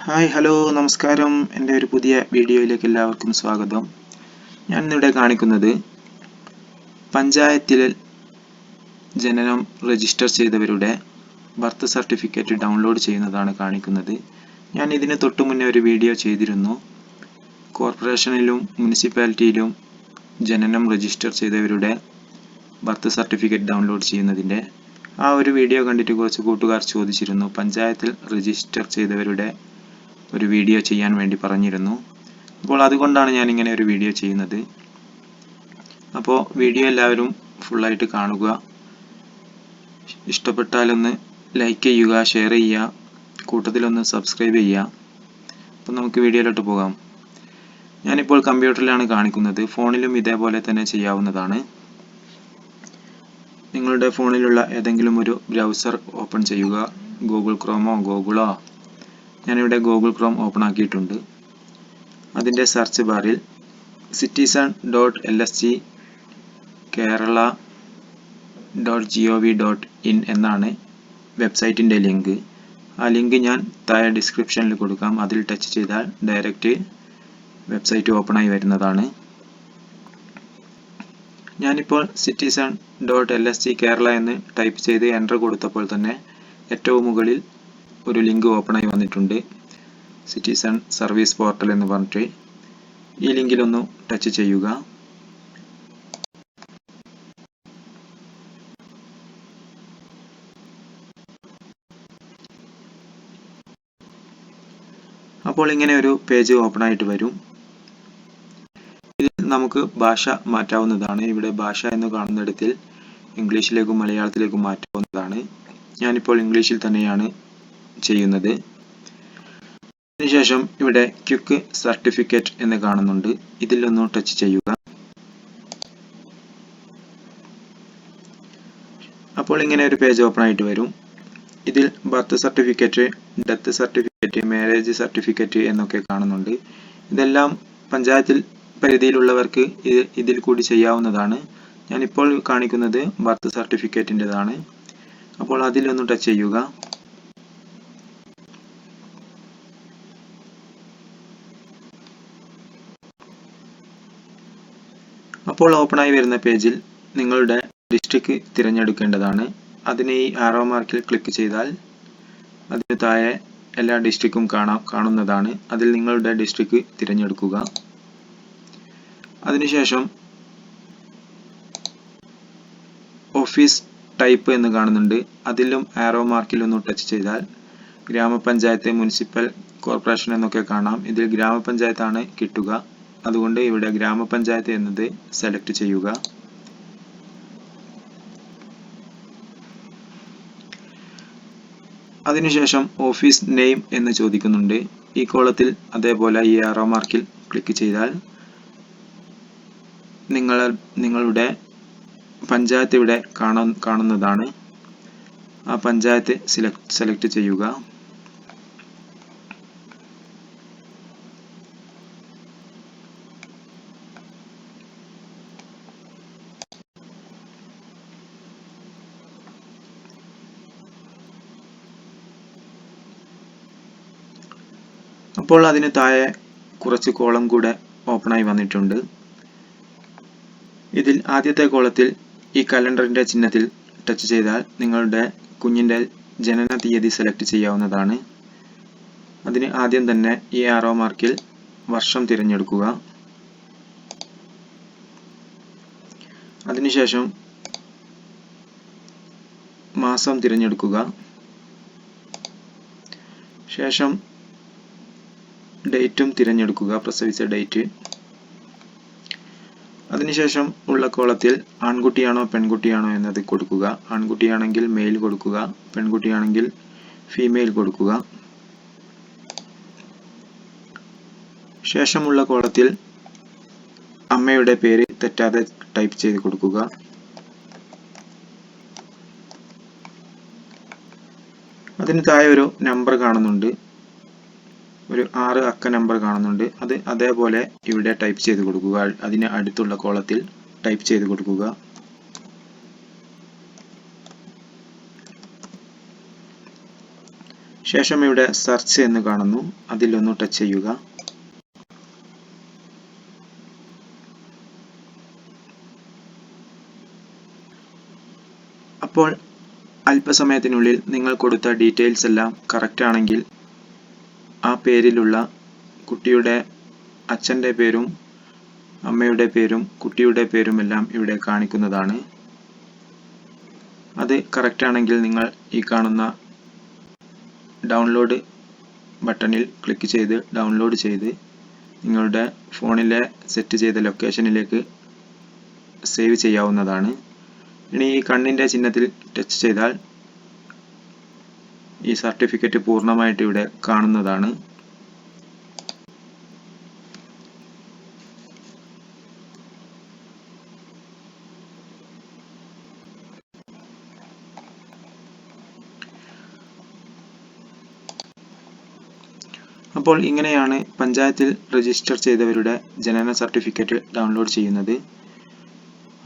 Hi hello നമസ്കാരം. എൻ്റെ ഒരു പുതിയ വീഡിയോയിലേക്ക് എല്ലാവർക്കും സ്വാഗതം. ഞാൻ ഇന്നിവിടെ കാണിക്കുന്നത് പഞ്ചായത്തിൽ ജനനം രജിസ്റ്റർ ചെയ്തവരുടെ ബർത്ത് സർട്ടിഫിക്കറ്റ് ഡൗൺലോഡ് ചെയ്യുന്നതാണ് കാണിക്കുന്നത്. ഞാൻ ഇതിന് തൊട്ടു മുന്നേ ഒരു വീഡിയോ ചെയ്തിരുന്നു. കോർപ്പറേഷനിലും മുനിസിപ്പാലിറ്റിയിലും ജനനം രജിസ്റ്റർ ചെയ്തവരുടെ ബർത്ത് സർട്ടിഫിക്കറ്റ് ഡൗൺലോഡ് ചെയ്യുന്നതിൻ്റെ ആ ഒരു വീഡിയോ കണ്ടിട്ട് കുറച്ച് കൂട്ടുകാർ ചോദിച്ചിരുന്നു. പഞ്ചായത്തിൽ രജിസ്റ്റർ ചെയ്തവരുടെ ഒരു വീഡിയോ ചെയ്യാൻ വേണ്ടി പറഞ്ഞിരുന്നു. അപ്പോൾ അതുകൊണ്ടാണ് ഞാൻ ഇങ്ങനെ ഒരു വീഡിയോ ചെയ്യുന്നത്. അപ്പോൾ വീഡിയോ എല്ലാവരും ഫുള്ളായിട്ട് കാണുക. ഇഷ്ടപ്പെട്ടാലൊന്ന് ലൈക്ക് ചെയ്യുക, ഷെയർ ചെയ്യുക, കൂട്ടത്തിലൊന്ന് സബ്സ്ക്രൈബ് ചെയ്യുക. അപ്പോൾ നമുക്ക് വീഡിയോയിലോട്ട് പോകാം. ഞാനിപ്പോൾ കമ്പ്യൂട്ടറിലാണ് കാണിക്കുന്നത്. ഫോണിലും ഇതേപോലെ തന്നെ ചെയ്യാവുന്നതാണ്. നിങ്ങളുടെ ഫോണിലുള്ള ഏതെങ്കിലും ഒരു ബ്രൗസർ ഓപ്പൺ ചെയ്യുക. ഗൂഗിൾ ക്രോമോ ഗൂഗിളോ. ഞാനിവിടെ ഗൂഗിൾ ക്രോം ഓപ്പൺ ആക്കിയിട്ടുണ്ട്. അതിൻ്റെ സെർച്ച് ബാറിൽ citizen.lsg kerala.gov.in എന്നാണ് വെബ്സൈറ്റിൻ്റെ ലിങ്ക്. ആ ലിങ്ക് ഞാൻ താഴെ ഡിസ്ക്രിപ്ഷനിൽ കൊടുക്കാം. അതിൽ ടച്ച് ചെയ്താൽ ഡയറക്റ്റ് വെബ്സൈറ്റ് ഓപ്പണായി വരുന്നതാണ്. ഞാനിപ്പോൾ citizen.lsg കേരള എന്ന് ടൈപ്പ് ചെയ്ത് എൻ്റർ കൊടുത്തപ്പോൾ തന്നെ ഏറ്റവും മുകളിൽ ഒരു ലിങ്ക് ഓപ്പണായി വന്നിട്ടുണ്ട്. സിറ്റിസൺ സർവീസ് പോർട്ടൽ എന്ന് പറഞ്ഞിട്ട് ഈ ലിങ്കിലൊന്ന് ടച്ച് ചെയ്യുക. അപ്പോൾ ഇങ്ങനെ ഒരു പേജ് ഓപ്പൺ ആയിട്ട് വരും. ഇതിൽ നമുക്ക് ഭാഷ മാറ്റാവുന്നതാണ്. ഇവിടെ ഭാഷ എന്ന് കാണുന്നിടത്തിൽ ഇംഗ്ലീഷിലേക്കും മലയാളത്തിലേക്കും മാറ്റാവുന്നതാണ്. ഞാനിപ്പോൾ ഇംഗ്ലീഷിൽ തന്നെയാണ് ചെയ്യുന്നത്. അതിനുശേഷം ഇവിടെ ക്വിക്ക് സർട്ടിഫിക്കറ്റ് എന്ന് കാണുന്നുണ്ട്. ഇതിലൊന്ന് ടച്ച് ചെയ്യുക. അപ്പോൾ ഇങ്ങനെ ഒരു പേജ് ഓപ്പൺ ആയിട്ട് വരും. ഇതിൽ birth certificate, death certificate, marriage certificate എന്നൊക്കെ കാണുന്നുണ്ട്. ഇതെല്ലാം പഞ്ചായത്തിൽ പരിധിയിലുള്ളവർക്ക് ഇതിൽ കൂടി ചെയ്യാവുന്നതാണ്. ഞാനിപ്പോൾ കാണിക്കുന്നത് ബർത്ത് സർട്ടിഫിക്കറ്റിൻ്റെതാണ്. അപ്പോൾ അതിലൊന്ന് ടച്ച് ചെയ്യുക. അപ്പോൾ ഓപ്പണായി വരുന്ന പേജിൽ നിങ്ങളുടെ ഡിസ്ട്രിക്റ്റ് തിരഞ്ഞെടുക്കേണ്ടതാണ്. അതിന് ഈ ആരോ മാർക്കിൽ ക്ലിക്ക് ചെയ്താൽ അതിന് താഴെ എല്ലാ ഡിസ്ട്രിക്റ്റും കാണുന്നതാണ്. അതിൽ നിങ്ങളുടെ ഡിസ്ട്രിക്റ്റ് തിരഞ്ഞെടുക്കുക. അതിനുശേഷം ഓഫീസ് ടൈപ്പ് എന്ന് കാണുന്നുണ്ട്. അതിലും ആരോ മാർക്കിൽ ഒന്ന് ടച്ച് ചെയ്താൽ ഗ്രാമപഞ്ചായത്ത്, മുനിസിപ്പൽ കോർപ്പറേഷൻ എന്നൊക്കെ കാണാം. ഇതിൽ ഗ്രാമപഞ്ചായത്താണ് കിട്ടുക. അതുകൊണ്ട് ഇവിടെ ഗ്രാമപഞ്ചായത്ത് എന്നത് സെലക്ട് ചെയ്യുക. അതിനുശേഷം ഓഫീസ് നെയിം എന്ന് ചോദിക്കുന്നുണ്ട്. ഈ കോളത്തിൽ അതേപോലെ ഈ ആരോ മാർക്കിൽ ക്ലിക്ക് ചെയ്താൽ നിങ്ങളുടെ പഞ്ചായത്ത് ഇവിടെ കാണുന്നതാണ്. ആ പഞ്ചായത്ത് സെലക്ട് ചെയ്യുക. അപ്പോൾ അതിന് താഴെ കുറച്ച് കോളം കൂടെ ഓപ്പണായി വന്നിട്ടുണ്ട്. ഇതിൽ ആദ്യത്തെ കോളത്തിൽ ഈ കലണ്ടറിൻ്റെ ചിഹ്നത്തിൽ ടച്ച് ചെയ്താൽ നിങ്ങളുടെ കുഞ്ഞിൻ്റെ ജനന തീയതി സെലക്ട് ചെയ്യാവുന്നതാണ്. അതിന് ആദ്യം തന്നെ ഈ ആരോ മാർക്കിൽ വർഷം തിരഞ്ഞെടുക്കുക. അതിനുശേഷം മാസം തിരഞ്ഞെടുക്കുക. ശേഷം ഡേറ്റും തിരഞ്ഞെടുക്കുക, പ്രസവിച്ച ഡേറ്റ്. അതിനുശേഷം ഉള്ള കോളത്തിൽ ആൺകുട്ടിയാണോ പെൺകുട്ടിയാണോ എന്നത് കൊടുക്കുക. ആൺകുട്ടിയാണെങ്കിൽ മെയിൽ കൊടുക്കുക, പെൺകുട്ടിയാണെങ്കിൽ ഫീമെയിൽ കൊടുക്കുക. ശേഷമുള്ള കോളത്തിൽ അമ്മയുടെ പേര് തെറ്റാതെ ടൈപ്പ് ചെയ്ത് കൊടുക്കുക. അതിന് താഴെ ഒരു നമ്പർ കാണുന്നുണ്ട്. ഒരു 6 അക്ക നമ്പർ കാണുന്നുണ്ട്. അത് അതേപോലെ ഇവിടെ ടൈപ്പ് ചെയ്ത് കൊടുക്കുക. അതിന് അടുത്തുള്ള കോളത്തിൽ ടൈപ്പ് ചെയ്ത് കൊടുക്കുക. ശേഷം ഇവിടെ സെർച്ച് എന്ന് കാണുന്നു, അതിലൊന്ന് ടച്ച് ചെയ്യുക. അപ്പോൾ അല്പസമയത്തിനുള്ളിൽ നിങ്ങൾ കൊടുത്ത ഡീറ്റെയിൽസ് എല്ലാം കറക്റ്റ് ആണെങ്കിൽ ആ പേരിലുള്ള കുട്ടിയുടെ അച്ഛൻ്റെ പേരും അമ്മയുടെ പേരും കുട്ടിയുടെ പേരും എല്ലാം ഇവിടെ കാണിക്കുന്നതാണ്. അത് കറക്റ്റ് ആണെങ്കിൽ നിങ്ങൾ ഈ കാണുന്ന ഡൗൺലോഡ് ബട്ടണിൽ ക്ലിക്ക് ചെയ്ത് ഡൗൺലോഡ് ചെയ്ത് നിങ്ങളുടെ ഫോണിലെ സെറ്റ് ചെയ്ത ലൊക്കേഷനിലേക്ക് സേവ് ചെയ്യാവുന്നതാണ്. ഇനി ഈ കണ്ണിൻ്റെ ചിഹ്നത്തിൽ ടച്ച് ചെയ്താൽ ഈ സർട്ടിഫിക്കറ്റ് പൂർണ്ണമായിട്ട് ഇവിടെ കാണുന്നതാണ്. അപ്പോൾ ഇങ്ങനെയാണ് പഞ്ചായത്തിൽ രജിസ്റ്റർ ചെയ്തവരുടെ ജനന സർട്ടിഫിക്കറ്റ് ഡൗൺലോഡ് ചെയ്യുന്നത്.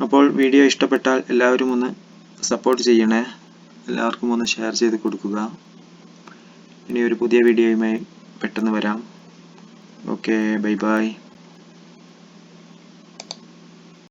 അപ്പോൾ വീഡിയോ ഇഷ്ടപ്പെട്ടാൽ എല്ലാവരും ഒന്ന് സപ്പോർട്ട് ചെയ്യണേ, എല്ലാവർക്കും ഒന്ന് ഷെയർ ചെയ്ത് കൊടുക്കുക. ഇനി ഒരു പുതിയ വീഡിയോയുമായി പെട്ടെന്ന് വരാം. Okay, bye bye.